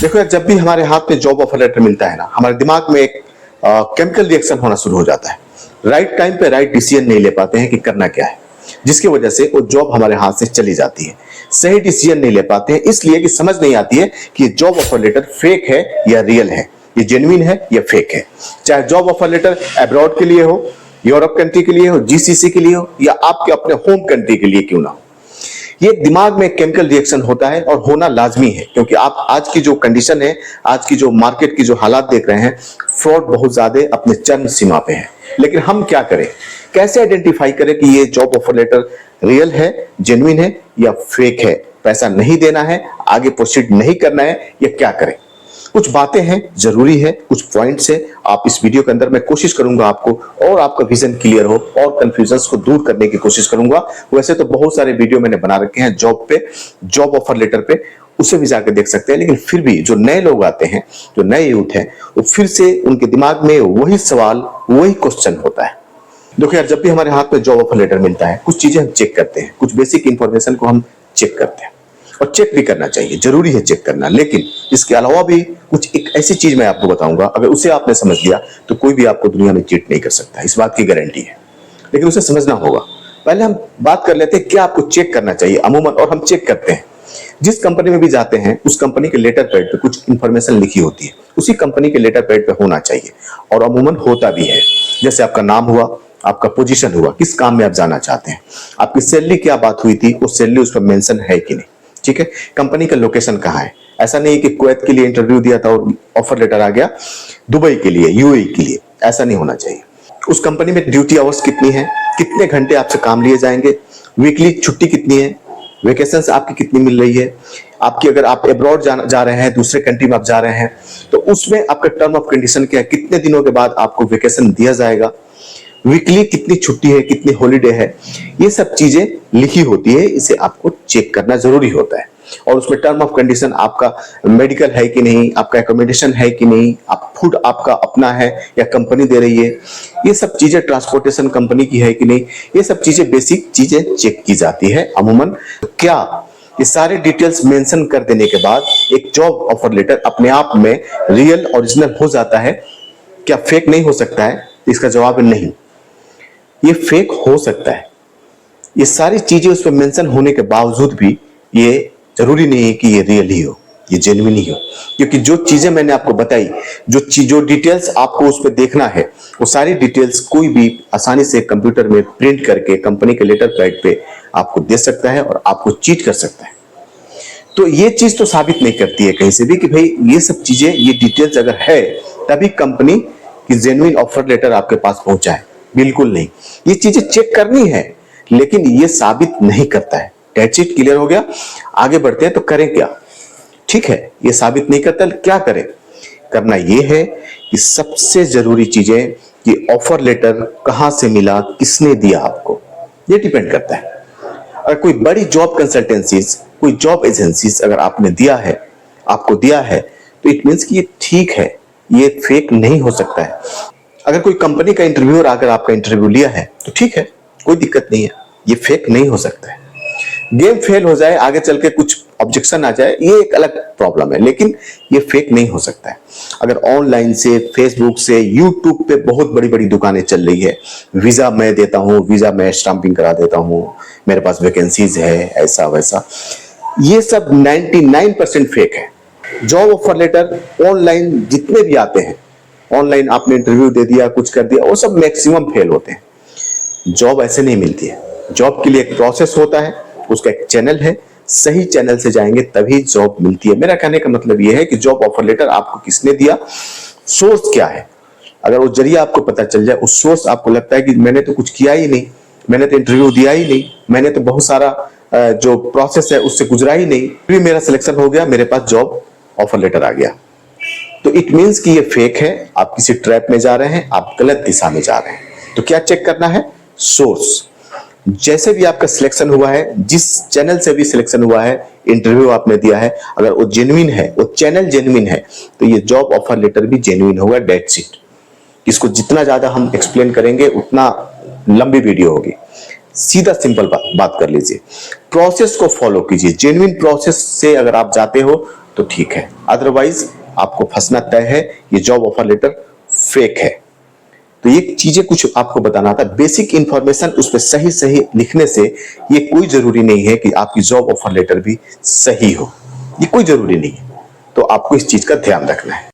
देखो यार, जब भी हमारे हाथ में जॉब ऑफर लेटर मिलता है ना, हमारे दिमाग में एक केमिकल रिएक्शन होना शुरू हो जाता है। राइट टाइम पे राइट डिसीजन नहीं ले पाते हैं कि करना क्या है, जिसकी वजह से वो जॉब हमारे हाथ से चली जाती है। सही डिसीजन नहीं ले पाते हैं इसलिए कि समझ नहीं आती है कि जॉब ऑफर लेटर फेक है या रियल है, ये जेन्युइन है या फेक है। चाहे जॉब ऑफर लेटर अब्रॉड के लिए हो, यूरोप कंट्री के लिए हो, जीसीसी के लिए हो, या आपके अपने होम कंट्री के लिए क्यों ना हो, ये दिमाग में केमिकल रिएक्शन होता है और होना लाजमी है। क्योंकि आप आज की जो कंडीशन है, आज की जो मार्केट की जो हालात देख रहे हैं, फ्रॉड बहुत ज्यादा अपने चरम सीमा पे है। लेकिन हम क्या करें, कैसे आइडेंटिफाई करें कि ये जॉब ऑफर लेटर रियल है, जेन्युइन है या फेक है? पैसा नहीं देना है, आगे प्रोसीड नहीं करना है, या क्या करें? कुछ बातें हैं, जरूरी है, कुछ पॉइंट्स है। आप इस वीडियो के अंदर मैं कोशिश करूंगा आपको और आपका विजन क्लियर हो और कंफ्यूजन्स को दूर करने की कोशिश करूंगा। वैसे तो बहुत सारे वीडियो मैंने बना रखे हैं जॉब पे, जॉब ऑफर लेटर पे, उसे भी जाकर देख सकते हैं। लेकिन फिर भी जो नए लोग आते हैं, जो नए यूथ हैं, वो फिर से उनके दिमाग में वही सवाल, वही क्वेश्चन होता है। देखो यार, जब भी हमारे हाथ में जॉब ऑफर लेटर मिलता है, कुछ चीजें हम चेक करते हैं, कुछ बेसिक इंफॉर्मेशन को हम चेक करते हैं, और चेक भी करना चाहिए, जरूरी है चेक करना। लेकिन इसके अलावा भी कुछ एक ऐसी चीज मैं आपको बताऊंगा, अगर उसे आपने समझ लिया तो कोई भी आपको दुनिया में चीट नहीं कर सकता, इस बात की गारंटी है। लेकिन उसे समझना होगा। पहले हम बात कर लेते हैं क्या आपको चेक करना चाहिए अमूमन, और हम चेक करते हैं। जिस कंपनी में भी जाते हैं, उस कंपनी के लेटर पैड पे कुछ इंफॉर्मेशन लिखी होती है, उसी कंपनी के लेटर पैड पे होना चाहिए, और अमूमन होता भी है। जैसे आपका नाम हुआ, आपका पोजीशन हुआ, किस काम में आप जाना चाहते हैं, आपकी सैलरी क्या बात हुई थी, वो सैलरी उस पर मेंशन है कि नहीं, ठीक है। कंपनी का लोकेशन कहाँ है, ऐसा नहीं कि कुवैत के लिए इंटरव्यू दिया था और ऑफर लेटर आ गया दुबई के लिए, यूएई के लिए, ऐसा नहीं होना चाहिए। उस कंपनी में ड्यूटी आवर्स कितनी है, कितने घंटे आपसे काम लिए जाएंगे, वीकली छुट्टी कितनी है, वेकेशंस आपकी कितनी मिल रही है, आपकी अगर आप अब्रॉड जा रहे हैं, दूसरे कंट्री में आप जा रहे हैं, तो उसमें आपका टर्म ऑफ कंडीशन क्या है, कितने दिनों के बाद आपको वेकेशन दिया जाएगा, वीकली कितनी छुट्टी है, कितनी हॉलीडे है, ये सब चीजें लिखी होती है। इसे आपको चेक करना जरूरी होता है। और उसमें टर्म ऑफ कंडीशन आपका मेडिकल है कि नहीं, आपका एकोमोडेशन है कि नहीं, आप फूड आपका अपना है या कंपनी दे रही है, ये सब चीजें, ट्रांसपोर्टेशन कंपनी की है कि नहीं, ये सब चीजें, बेसिक चीजें चेक की जाती है अमूमन। क्या ये सारे डिटेल्स मेंशन कर देने के बाद एक जॉब ऑफर लेटर अपने आप में रियल, ओरिजिनल हो जाता है? क्या फेक नहीं हो सकता है? इसका जवाब है नहीं, ये फेक हो सकता है। ये सारी चीजें उस पर मेंशन होने के बावजूद भी ये जरूरी नहीं है कि ये रियल ही हो, ये जेन्युइन ही हो। क्योंकि जो चीजें मैंने आपको बताई, जो डिटेल्स आपको उस पर देखना है, वो सारी डिटेल्स कोई भी आसानी से कंप्यूटर में प्रिंट करके कंपनी के लेटर पैड पे आपको दे सकता है और आपको चीट कर सकता है। तो ये चीज तो साबित नहीं करती है कहीं से भी कि भाई ये सब चीजें, ये डिटेल्स अगर है तभी कंपनी की जेन्युइन ऑफर लेटर आपके पास पहुंचा है, बिल्कुल नहीं। ये चीजें चेक करनी है, लेकिन ये साबित नहीं करता है। दैट्स इट, क्लियर हो गया। आगे बढ़ते हैं, तो करें क्या? ठीक है, ये साबित नहीं करता, क्या करें? करना ये है कि सबसे जरूरी चीजें कि ऑफर लेटर कहां से मिला, किसने दिया आपको, ये डिपेंड करता है। अगर कोई बड़ी जॉब कंसल्टेंसीज, कोई जॉब एजेंसीज अगर आपने दिया है, आपको दिया है, तो इट मींस कि ये ठीक है, ये फेक नहीं हो सकता है। अगर कोई कंपनी का इंटरव्यूअर आकर आपका इंटरव्यू लिया है तो ठीक है, कोई दिक्कत नहीं है, ये फेक नहीं हो सकता है। गेम फेल हो जाए, आगे चल के कुछ ऑब्जेक्शन आ जाए, ये एक अलग प्रॉब्लम है, लेकिन ये फेक नहीं हो सकता है। अगर ऑनलाइन से, फेसबुक से, यूट्यूब पे बहुत बड़ी बड़ी दुकानें चल रही है, वीजा मैं देता हूँ, वीजा मैं स्टाम्पिंग करा देता हूँ, मेरे पास वैकेंसीज है, ऐसा वैसा, ये सब 99% फेक है। जॉब ऑफर लेटर ऑनलाइन जितने भी आते हैं, ऑनलाइन आपने इंटरव्यू दे दिया, कुछ कर दिया, वो सब मैक्सिमम फेल होते हैं। जॉब ऐसे नहीं मिलती है। जॉब के लिए एक प्रोसेस होता है, उसका एक चैनल है, सही चैनल से जाएंगे तभी जॉब मिलती है। मेरा कहने का मतलब यह है कि जॉब ऑफर लेटर आपको किसने दिया, सोर्स क्या है, अगर वो जरिया आपको पता चल जाए, उस सोर्स आपको लगता है कि मैंने तो कुछ किया ही नहीं, मैंने तो इंटरव्यू दिया ही नहीं, मैंने तो बहुत सारा जो प्रोसेस है उससे गुजरा ही नहीं, फिर मेरा सिलेक्शन हो गया, मेरे पास जॉब ऑफर लेटर आ गया, तो इट मींस कि ये फेक है। आप किसी ट्रैप में जा रहे हैं, आप गलत दिशा में जा रहे हैं। तो क्या चेक करना है? सोर्स। जैसे भी आपका सिलेक्शन हुआ है, जिस चैनल से भी सिलेक्शन हुआ है, इंटरव्यू आपने दिया है, अगर वो जेन्युइन है, वो चैनल जेन्युइन है, तो ये जॉब ऑफर लेटर भी जेन्युइन होगा। That's it. इसको जितना ज्यादा हम एक्सप्लेन करेंगे उतना लंबी वीडियो होगी। सीधा सिंपल बात कर लीजिए, प्रोसेस को फॉलो कीजिए। जेन्युइन प्रोसेस से अगर आप जाते हो तो ठीक है, अदरवाइज आपको फंसना तय है, ये जॉब ऑफर लेटर फेक है। तो ये चीजें कुछ आपको बताना था, बेसिक इंफॉर्मेशन उस पर सही सही लिखने से ये कोई जरूरी नहीं है कि आपकी जॉब ऑफर लेटर भी सही हो, ये कोई जरूरी नहीं है। तो आपको इस चीज का ध्यान रखना है।